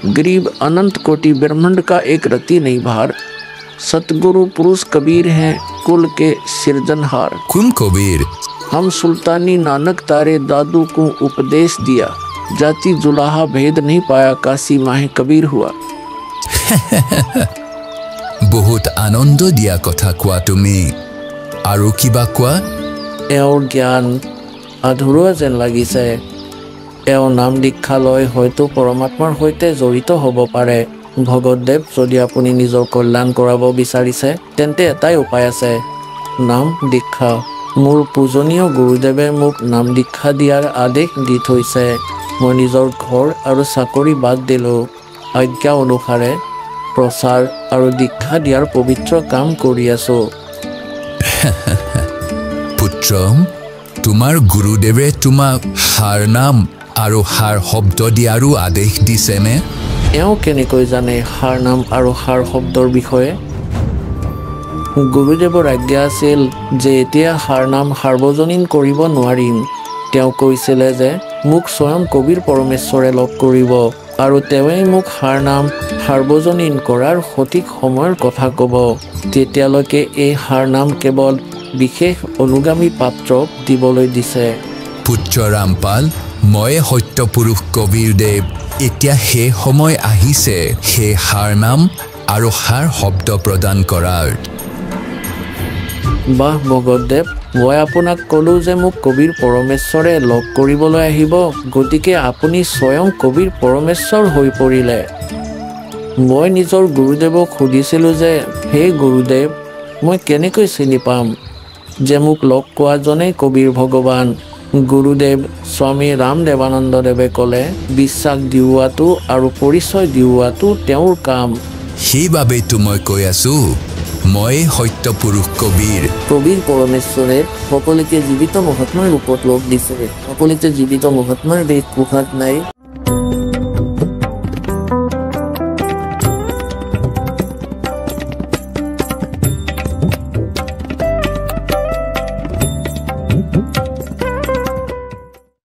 गरीब अनंत कोटि ब्रह्मांड का एक रत्ती नहीं भार। सतगुरु पुरुष कबीर हैं कुल के सिरजनहार। कौन कबीर? हम सुल्तानी नानक तारे दादू को उपदेश दिया, जाति जुलाहा भेद नहीं पाया, काशी माहे कबीर हुआ। बहुत आनंद दिया कथा कोৱা তুমি আৰু কিবা কোৱা। এওঁৰ জ্ঞান আধৰুৱা যেন লাগিছে। এওঁ নাম দীক্ষা লয় হয়তো পৰমাত্মাৰ সৈতে জড়িত হ'ব পাৰে। ভগতদেৱ, যদি আপুনি নিজৰ কল্যাণ কৰাব বিচাৰিছে তেন্তে এটাই উপায় আছে, নাম দীক্ষা। মোৰ পূজনীয় গুৰুদেৱে মোক নাম দীক্ষা দিয়াৰ আদেশ দি থৈছে। মই নিজৰ ঘৰ আৰু চাকৰি বাদ দিলোঁ। আজ্ঞা অনুসাৰে প্ৰচাৰ আৰু দীক্ষা দিয়াৰ পবিত্ৰ কাম কৰি আছোঁ। পুত্ৰ, তোমাৰ গুৰুদেৱে তোমাক হাৰ নাম আৰু হাৰ শব্দ দিয়াৰো আদেশ দিছেনে? এওঁ কেনেকৈ জানে হাৰ নাম আৰু হাৰ শব্দৰ বিষয়ে? গুৰুদেৱৰ আজ্ঞা আছিল যে এতিয়া হাৰ নাম সাৰ্বজনীন কৰিব নোৱাৰিম। তেওঁ কৈছিলে যে মোক স্বয়ং কবিৰ পৰমেশ্বৰে লগ কৰিব আৰু তেওঁৱেই মোক হাৰ নাম সাৰ্বজনীন কৰাৰ সঠিক সময়ৰ কথা ক'ব। তেতিয়ালৈকে এই হাৰ নাম কেৱল বিশেষ অনুগামী পাত্ৰক দিবলৈ দিছে। পুত্ৰ ৰামপাল, মই সত্যপুৰুষ কবীৰদেৱ। এতিয়া সেই সময় আহিছে সেই হাৰ নাম আৰু হাৰ শব্দ প্ৰদান কৰাৰ। বাহ ভগতদেৱ, মই আপোনাক ক'লোঁ যে মোক কবিৰ পৰমেশ্বৰে লগ কৰিবলৈ আহিব, গতিকে আপুনি স্বয়ং কবিৰ পৰমেশ্বৰ হৈ পৰিলে। মই নিজৰ গুৰুদেৱক সুধিছিলোঁ যে হে গুৰুদেৱ, মই কেনেকৈ চিনি পাম যে মোক লগ কোৱাজনেই কবিৰ ভগৱান? গুৰুদেৱ স্বামী ৰামদেৱানন্দদেৱে ক'লে, বিশ্বাস দিওৱাটো আৰু পৰিচয় দিওৱাটো তেওঁৰ কাম। সেইবাবেইতো মই কৈ আছোঁ, মই সত্যপুৰুষ কবীৰ। কবিৰ পৰমেশ্বৰে সকলোকে জীৱিত মহাত্মাৰ ৰূপত লগ দিছে। সকলোতে জীৱিত মহাত্মাৰ বেশ পোশাক নাই।